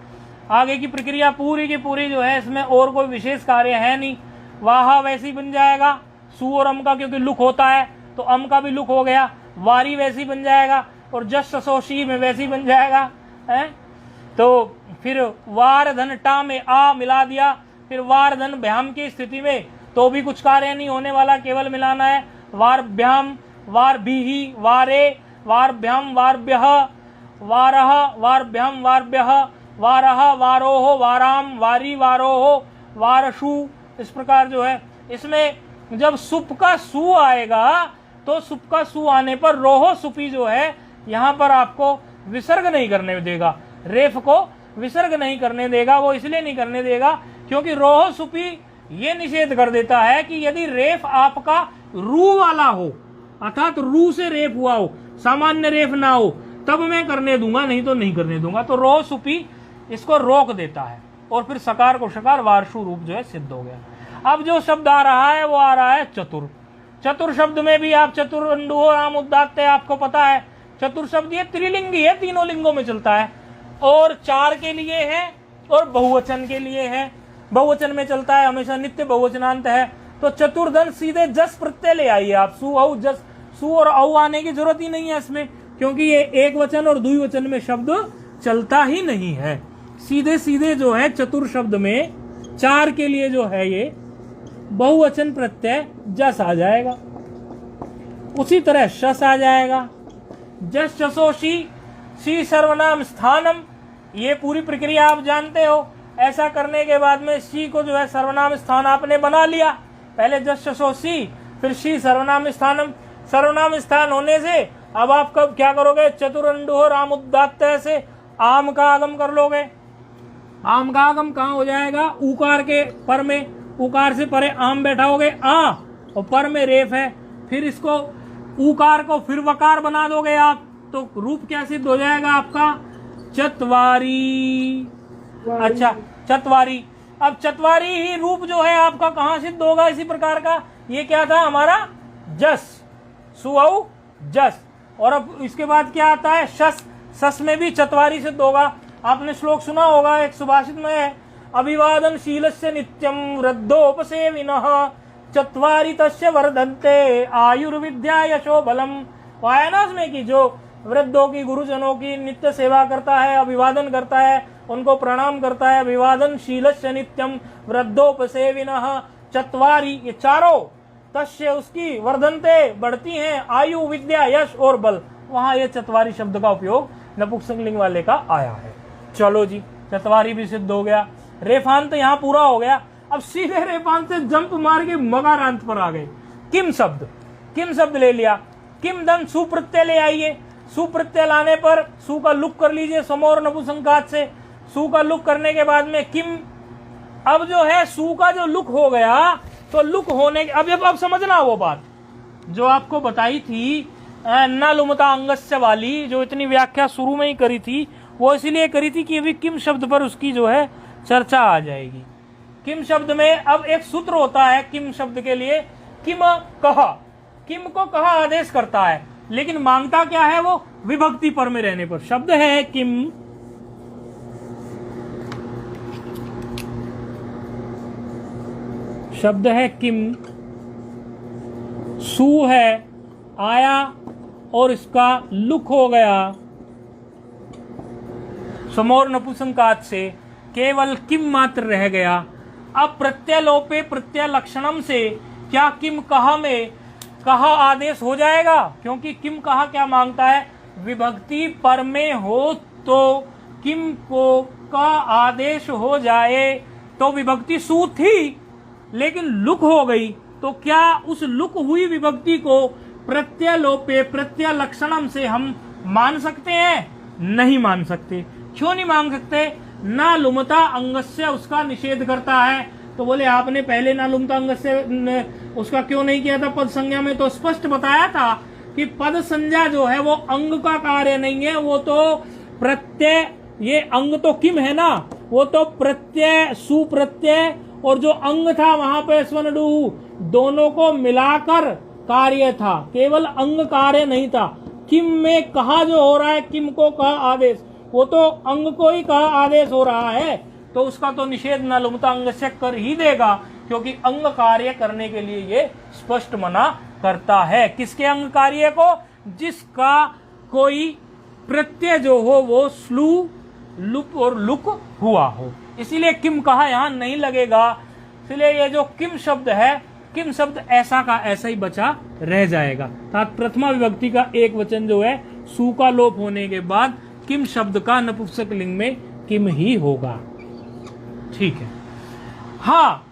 आगे की प्रक्रिया पूरी की पूरी जो है, इसमें और कोई विशेष कार्य है नहीं। वाह वैसी बन जाएगा, सु और अम का क्योंकि लुक होता है तो अम का भी लुक हो गया। वारी वैसी बन जाएगा और जस ससोशी में वैसी बन जाएगा है। तो फिर वार धन टा में आ मिला दिया। फिर वार धन भ्याम की स्थिति में तो भी कुछ कार्य नहीं होने वाला, केवल मिलाना है। वार भ्याम, वार भी, वारे, वार भ्याम, वार ब्यह, वारह, वार भ्याम, वार ब्यह, वारह, वारोह, वाराम, वारी, वारोह, वारशु। इस प्रकार जो है इसमें जब सुप का सु आएगा तो सुप का सु आने पर रोहो सुपी जो है यहाँ पर आपको विसर्ग नहीं करने देगा, रेफ को विसर्ग नहीं करने देगा। वो इसलिए नहीं करने देगा क्योंकि रोहो सुपी ये निषेध कर देता है कि यदि रेफ आपका रू वाला हो, अर्थात रू से रेफ हुआ हो, सामान्य रेफ ना हो, तब मैं करने दूंगा, नहीं तो नहीं करने दूंगा। तो रोह सुपी इसको रोक देता है और फिर सकार को शकार वारशु रूप जो है सिद्ध हो गया। अब जो शब्द आ रहा है वो आ रहा है चतुर। चतुर शब्द में भी आप चतुर अंडुहो राम उदात्त आपको पता है। चतुर शब्द ये त्रिलिंगी है, तीनों लिंगों में चलता है और चार के लिए है और बहुवचन के लिए है। बहुवचन में चलता है हमेशा, नित्य बहुवचनांत है। तो चतुर्धन सीधे जस प्रत्यय ले आइए आप। सु औ जस, सु और औ आने की जरूरत ही नहीं है इसमें, क्योंकि ये एक वचन और द्विवचन में शब्द चलता ही नहीं है। सीधे सीधे जो है चतुर शब्द में चार के लिए जो है ये बहुवचन प्रत्यय जस आ जाएगा। उसी तरह शस आ जाएगा। जस शसोशी, सी सर्वनाम स्थानम। ये पूरी प्रक्रिया आप जानते हो। ऐसा करने के बाद में सी को जो है सर्वनाम स्थान आपने बना लिया। पहले जस शसोशी, फिर सी सर्वनाम स्थानम। सर्वनाम स्थान होने से अब आप कब क्या करोगे? चतुरंडुहो राम उदात्त से आम का आगम कर लोगे। आम का आगम कहाँ हो जाएगा? उकार के पर में। उकार से परे आम बैठाओगे आ, और पर में रेफ है। फिर इसको उकार को फिर वकार बना दोगे आप, तो रूप क्या सिद्ध हो जाएगा आपका? चतवारी। अच्छा, चत्वारी। अब चत्वारी ही रूप जो है आपका कहाँ सिद्ध होगा इसी प्रकार का? ये क्या था हमारा? जस, सुअ जस। और अब इसके बाद क्या आता है? शस। शस में भी चत्वारी सिद्ध होगा। आपने श्लोक सुना होगा, एक सुभाषित में है, अभिवादन शीलस्य नित्यम वृद्धोपसेविनः चत्वारि तस्य वर्धन्ते आयुर्विद्या यशो बलम। आया ना उसमें कि जो वृद्धों की, गुरुजनों की नित्य सेवा करता है, अभिवादन करता है, उनको प्रणाम करता है, अभिवादन शीलस्य नित्यम वृद्धोपसेविनः चत्वारि, ये चारों, तस्य उसकी, वर्धन्ते बढ़ती हैं, आयु विद्या यश और बल। वहां ये चत्वारी शब्द का उपयोग नपुंसकलिंग वाले का आया है। चलो जी, चत्वारी भी सिद्ध हो गया। रेफांत यहाँ पूरा हो गया। अब सीधे रेफांत से जंप मार के मकारांत पर आ गए। किम शब्द, किम शब्द ले लिया। किम दन सुप्रत्यय ले आइए। सुप्रत्यय लाने पर सु का लुक कर लीजिए समोर नपुंसकलिंगात से। सु का लुक करने के बाद में किम, अब जो है सु का जो लुक हो गया, तो लुक होने के अब समझना वो बात जो आपको बताई थी न लुमता अंगस्य वाली, जो इतनी व्याख्या शुरू में ही करी थी, वो इसीलिए करी थी कि अभी किम शब्द पर उसकी जो है चर्चा आ जाएगी। किम शब्द में अब एक सूत्र होता है किम शब्द के लिए, किम कहा। किम को कहा आदेश करता है, लेकिन मांगता क्या है? वो विभक्ति पर में रहने पर। शब्द है किम, शब्द है किम, सु है, आया और इसका लुक हो गया समोर नपुंसकलिंगात से, केवल किम मात्र रह गया। अब प्रत्यय लोपे प्रत्यय लक्षणम से क्या किम कहा में कहा आदेश हो जाएगा? क्योंकि किम कहा क्या मांगता है? विभक्ति पर में हो तो किम को का आदेश हो जाए, तो विभक्ति सु थी लेकिन लुक हो गई, तो क्या उस लुक हुई विभक्ति को प्रत्यय लोपे प्रत्यय लक्षणम से हम मान सकते हैं? नहीं मान सकते। क्यों नहीं मान सकते? ना लुमता अंगस्य उसका निषेध करता है। तो बोले आपने पहले ना लुमता अंगस्य उसका क्यों नहीं किया था पद संज्ञा में? तो स्पष्ट बताया था कि पद संज्ञा जो है वो अंग का कार्य नहीं है, वो तो प्रत्यय, ये अंग तो किम है ना, वो तो प्रत्यय, सुप्रत्यय और जो अंग था वहां पे स्वनडु, दोनों को मिलाकर कार्य था, केवल अंग कार्य नहीं था। किम में कहा जो हो रहा है, किम को कहा आदेश, वो तो अंग को ही कहा आदेश हो रहा है, तो उसका तो निषेध न लुमता अंग से कर ही देगा, क्योंकि अंग कार्य करने के लिए ये स्पष्ट मना करता है। किसके अंग कार्य को? जिसका कोई प्रत्यय जो हो वो स्लू, लुप और लुक हुआ हो। इसीलिए किम कहा यहाँ नहीं लगेगा। इसलिए ये जो किम शब्द है, किम शब्द ऐसा का ऐसा ही बचा रह जाएगा। अर्थात प्रथमा विभक्ति का एक वचन जो है सु का लोप होने के बाद किम शब्द का नपुंसकलिंग में किम ही होगा। ठीक है। हाँ,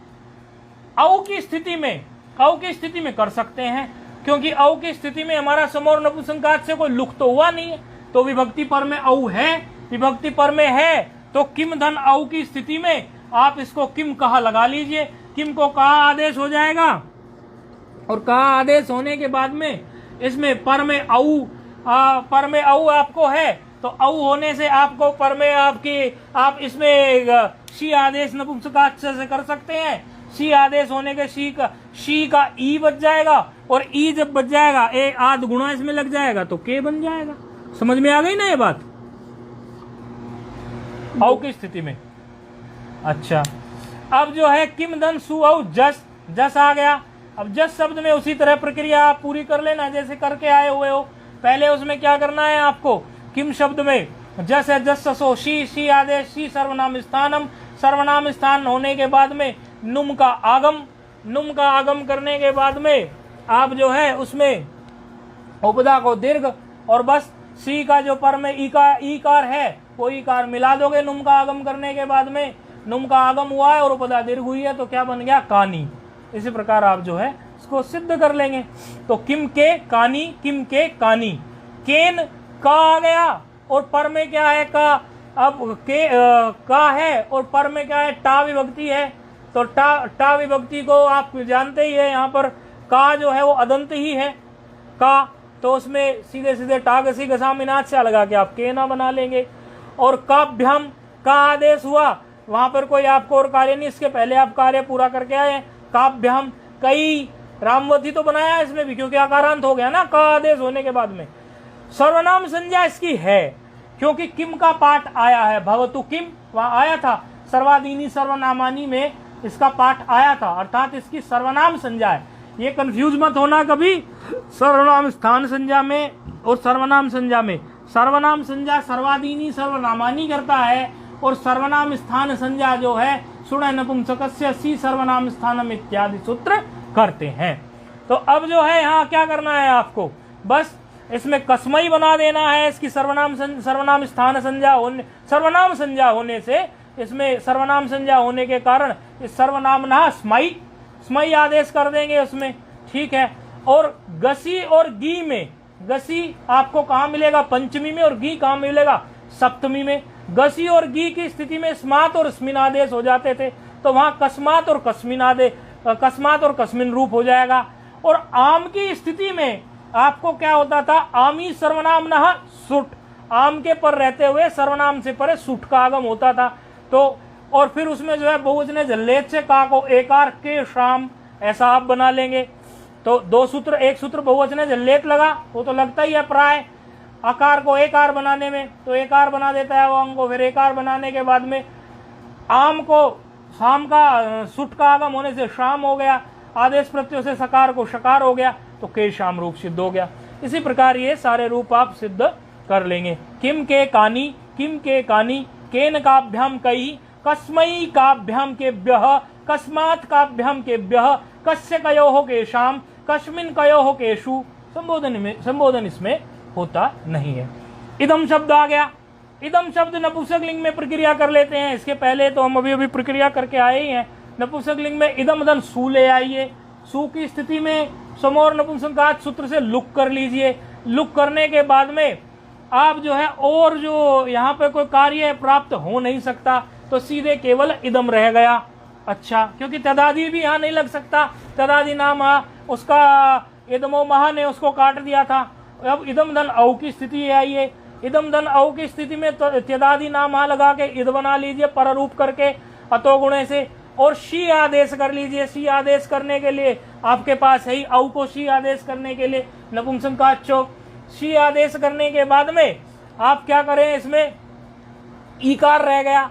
औ की स्थिति में, औ की स्थिति में कर सकते हैं, क्योंकि औ की स्थिति में हमारा समोर नपुंसकलिंगात से कोई लुक तो हुआ नहीं है, तो विभक्ति पर में औ है, विभक्ति पर में है, तो किम धन औ की स्थिति में आप इसको किम कहा लगा लीजिए। किम को कहा आदेश हो जाएगा, और कहा आदेश होने के बाद में इसमें पर में औ, पर में औ आपको है, तो औ होने से आपको पर में आपकी, आप इसमें शी आदेश नपुंसकलिंगात से कर सकते हैं। शी आदेश होने के शी का ई बच जाएगा, और ई जब बच जाएगा ए आध गुणा इसमें लग जाएगा तो के बन जाएगा। समझ में आ गई ना ये बात औ की स्थिति में? अच्छा, अब जो है किम धन सु औ जस, जस आ गया। अब जस शब्द में उसी तरह प्रक्रिया आप पूरी कर लेना जैसे करके आए हुए हो। पहले उसमें क्या करना है आपको? किम शब्द में जस है, जस ससो शी, शी आदेश, शी सर्वनाम स्थानम, सर्वनाम स्थान होने के बाद में नुम का आगम, नुम का आगम करने के बाद में आप जो है उसमें उपदा को दीर्घ, और बस सी का जो पर में ईकार है वो ईकार मिला दोगे। नुम का आगम करने के बाद में नुम का आगम हुआ है और उपदा दीर्घ हुई है, तो क्या बन गया? कानी। इसी प्रकार आप जो है इसको सिद्ध कर लेंगे। तो किम के कानी, किम के कानी, केन का आ गया और पर में क्या है? का। अब के का है और पर में क्या है? टा विभक्ति है, तो टा विभक्ति को आप जानते ही है, यहाँ पर का जो है वो अदंत ही है का, तो उसमें सीधे सीधे टा गसी गसा मिनाज से लगा के आप के ना बना लेंगे। और काभ्यम का आदेश हुआ, वहां पर कोई आपको और कार्य नहीं, इसके पहले आप कार्य पूरा करके आए हैं। काभ्याम कई, रामवती तो बनाया है इसमें भी, क्योंकि आकारांत हो गया ना का आदेश होने के बाद में। सर्वनाम संज्ञा इसकी है, क्योंकि किम का पाठ आया है, भवतु किम वहां आया था, सर्वादीनी सर्वनामानी में इसका पाठ आया था, अर्थात इसकी सर्वनाम संज्ञा है। ये कंफ्यूज मत होना कभी सर्वनाम स्थान संज्ञा में और सर्वनाम संज्ञा में। सर्वनाम संज्ञा सर्वादीनी सर्वनामानी करता है, और सर्वनाम स्थान संज्ञा जो है सुण नपुंसकस्य सी सर्वनाम स्थानम इत्यादि सूत्र करते हैं। तो अब जो है यहाँ क्या करना है आपको, बस इसमें कसमई बना देना है। इसकी सर्वनाम स्थान संज्ञा होने, सर्वनाम संज्ञा होने से, इसमें सर्वनाम संज्ञा होने के कारण इस सर्वनाम ना स्मई आदेश कर देंगे उसमें, ठीक है। और गसी और गी में, गसी आपको कहाँ मिलेगा, पंचमी में, और गी कहाँ मिलेगा, सप्तमी में। गसी और गी की स्थिति में स्मात और स्मिन आदेश हो जाते थे, तो वहां कस्मात और कस्मिन आदेश, कस्मात और कस्मिन रूप हो जाएगा। और आम की स्थिति में आपको क्या होता था, आमी सर्वनाम नह सुट, आम के पर रहते हुए सर्वनाम से परे सुट का आगम होता था। तो और फिर उसमें जो है बहुवचन जल्लेद से का को एकार के शाम, ऐसा आप बना लेंगे। तो दो सूत्र, एक सूत्र बहुवचन जल्लेद लगा, वो तो लगता ही है प्राय आकार को एकार बनाने में, तो एकार बना देता है वो अंग को। फिर एकार बनाने के बाद में आम को शाम का सुट का आगम होने से शाम हो गया, आदेश प्रत्यय से सकार को शकार हो गया, तो के शाम रूप सिद्ध हो गया। इसी प्रकार ये सारे रूप आप सिद्ध कर लेंगे। किम के कानी, किम के कानी, केन काभ्याम कई, कस्मई काभ्याम केभ्यः, कस्मात् काभ्याम केभ्यः, कस्य कयोः केशाम, कस्मिन् कयोः केषु। संबोधन इसमें होता नहीं है। इदम शब्द आ गया, इदम शब्द नपुंसक लिंग में प्रक्रिया कर लेते हैं। इसके पहले तो हम अभी प्रक्रिया करके आए ही हैं। नपुंसक लिंग में इदम धन सु ले आइए, सु की स्थिति में समोर नपुंसकात सूत्र से लुक कर लीजिए। लुक करने के बाद में आप जो है, और जो यहाँ पे कोई कार्य प्राप्त हो नहीं सकता, तो सीधे केवल इदम रह गया। अच्छा, क्योंकि तदादि भी यहाँ नहीं लग सकता, तदादि नाम उसका इदमो महा ने उसको काट दिया था। अब इदम धन औ की स्थिति आइए, इदम धन औ की स्थिति में तो त्यदादि नाम लगा के इद बना लीजिए पर रूप करके अतो गुणे से, और शी आदेश कर लीजिए। शी आदेश करने के लिए आपके पास है ही औ को शी आदेश करने के लिए नपुंसकात चौक। शी आदेश करने के बाद में आप क्या करें, इसमें ईकार रह गया,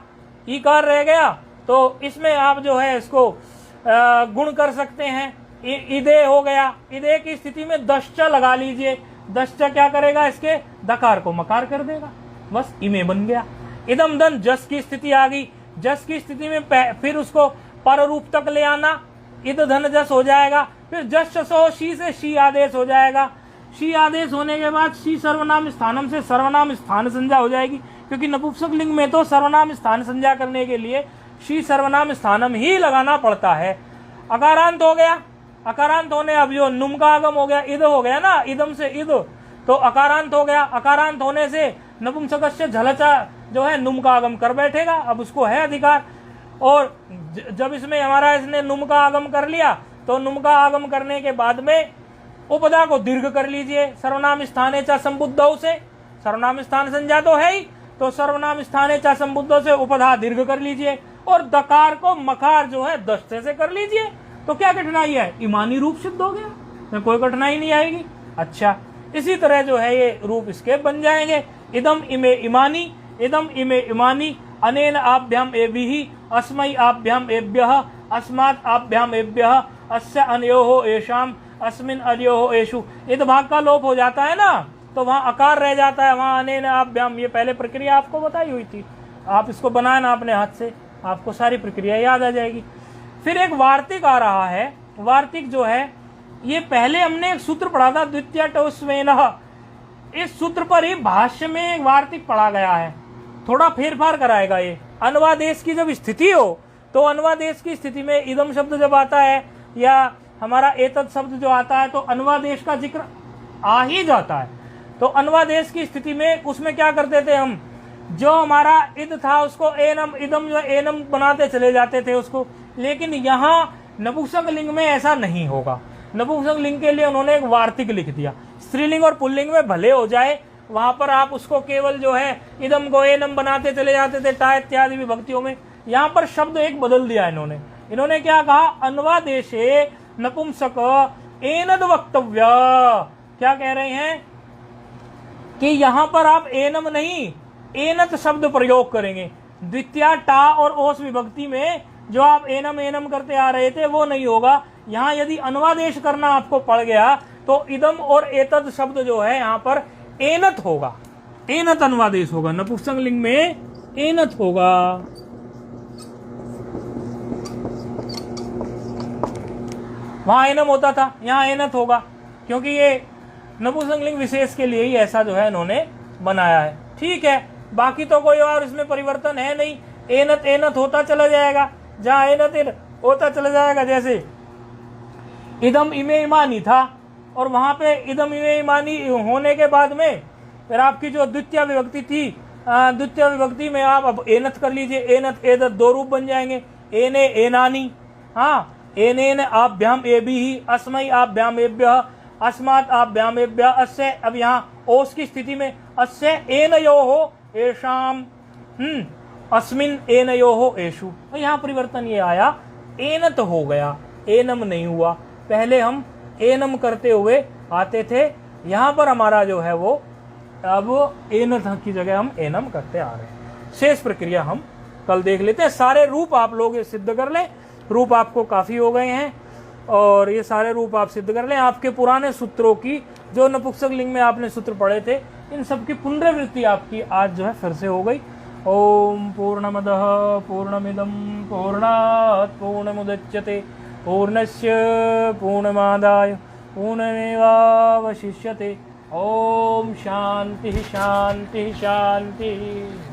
ईकार रह गया, तो इसमें आप जो है इसको गुण कर सकते हैं। इदे हो गया, इदे की स्थिति में दश्च लगा लीजिए। दश्च क्या करेगा, इसके दकार को मकार कर देगा, बस इमे बन गया। इदम धन जस की स्थिति आ गई, जस की स्थिति में फिर उसको पर रूप तक ले आना, इद धन जस हो जाएगा। फिर जस शसो शी से शी आदेश हो जाएगा। शी आदेश होने के बाद शी सर्वनाम स्थानम से सर्वनाम स्थान संज्ञा हो जाएगी, क्योंकि नपुंसक लिंग में तो सर्वनाम स्थान संज्ञा करने के लिए शी सर्वनाम स्थानम ही लगाना पड़ता है। अकारांत हो गया, अकारांत होने अब जो नुम का आगम हो गया, इद हो गया ना, इदम से इद, तो अकारांत हो गया। अकारांत होने से नपुंसकस्य झलचा जो है नुम का आगम कर बैठेगा, अब उसको है अधिकार। और जब इसमें हमारा इसने नुम का आगम कर लिया, तो नुम का आगम करने के बाद में उपदा को दीर्घ कर लीजिए। सर्वनाम स्थाने चा संबुद्धौ से, सर्वनाम स्थान संज्ञा तो है ही, तो सर्वनाम स्थाने चा संबुद्धौ से उपधा दीर्घ कर लीजिए, और दकार को मकार जो है दस्ते से कर लीजिए। तो क्या कठिनाई है, इमानी रूप सिद्ध हो गया, में कोई कठिनाई नहीं आएगी। अच्छा, इसी तरह जो है ये रूप इसके बन जाएंगे। इदम इमे इमानी, इदम इमे इमानी, अनेन आभ्याम एभिः, अस्मै आभ्याम एभ्यः, अस्मात् आभ्याम एभ्यः, अस्य अनयोः एषाम्, अस्मिन् अनयोः एषु। इद भाग का लोप हो जाता है ना, तो वहाँ अकार रह जाता है, वहाँ अनेन आभ्याम। ये पहले प्रक्रिया आपको बताई हुई थी, आप इसको बनाना अपने हाथ से, आपको सारी प्रक्रिया याद आ जाएगी। फिर एक वार्तिक आ रहा है। वार्तिक जो है, ये पहले हमने एक सूत्र पढ़ा था, द्वितीय टोस्वेनः। इस सूत्र पर ही भाष्य में एक वार्तिक पढ़ा गया है, थोड़ा फेरफार कराएगा ये। अनुवादेश की जब स्थिति हो, तो अनुवादेश की स्थिति में इदम शब्द जब आता है, या हमारा एतद शब्द जो आता है, तो अनुवादेश का जिक्र आ ही जाता है। तो अनुवादेश की स्थिति में उसमें क्या करते थे हम, जो हमारा इद था उसको एनम, इदम जो एनम बनाते चले जाते थे उसको। लेकिन यहाँ नपुंसक लिंग में ऐसा नहीं होगा। नपुंसक लिंग के लिए उन्होंने एक वार्तिक लिख दिया। स्त्रीलिंग और पुल्लिंग में भले हो जाए, वहां पर आप उसको केवल जो है इदम को एनम बनाते चले जाते थे टा इत्यादि विभक्तियों में, यहाँ पर शब्द एक बदल दिया इन्होंने क्या कहा, अन्वादेशे नपुंसक एनद वक्तव्य। क्या कह रहे हैं कि यहां पर आप एनम नहीं एनत शब्द प्रयोग करेंगे। द्वितीया टा और ओस विभक्ति में जो आप एनम एनम करते आ रहे थे वो नहीं होगा। यहां यदि अनुवादेश करना आपको पड़ गया तो इदम और एतद शब्द जो है यहां पर एनत होगा, एनत अनुवादेश होगा, नपुंसक लिंग में एनत होगा। वहां एनम होता था, यहां एनत होगा, क्योंकि ये नपुंसक लिंग विशेष के लिए ही ऐसा जो है इन्होंने बनाया है। ठीक है, बाकी तो कोई और इसमें परिवर्तन है नहीं, एनत एनत होता चला जाएगा, जहां एनत होता चला जाएगा। जैसे इदम इमे इमानी था और वहां पे इदम इमे इमानी होने के बाद में फिर आपकी जो द्वितीय विभक्ति थी, द्वितीय विभक्ति में आप अब एनत कर लीजिए, एनत एदत दो रूप बन जाएंगे, एने एनानी, हाँ एनेन आभ्याम एबी ही, अस्मै आभ्याम एभ्यः, अस्मात् आभ्याम एभ्यः, अस्य। अब यहाँ ओस की स्थिति में अस्य एनयोः एषाम, अस्मिन एनयोः एषु, तो यहाँ परिवर्तन ये आया, एनत हो गया, एनम नहीं हुआ। पहले हम एनम करते हुए आते थे, यहाँ पर हमारा जो है वो अब एनत की जगह हम एनम करते आ रहे हैं। शेष प्रक्रिया हम कल देख लेते हैं। सारे रूप आप लोग सिद्ध कर लें, रूप आपको काफी हो गए हैं और ये सारे रूप आप सिद्ध कर लें। आपके पुराने सूत्रों की जो नपुंसक लिंग में आपने सूत्र पढ़े थे, इन सब की पुनरावृत्ति आपकी आज जो है फिर से हो गई। ओम पूर्णमदः पूर्णमिदं पूर्णात् पूर्णमुदच्यते पूर्णस्य पूर्णमादाय पूर्णमेवावशिष्यते। ओम शांति शांति शांति।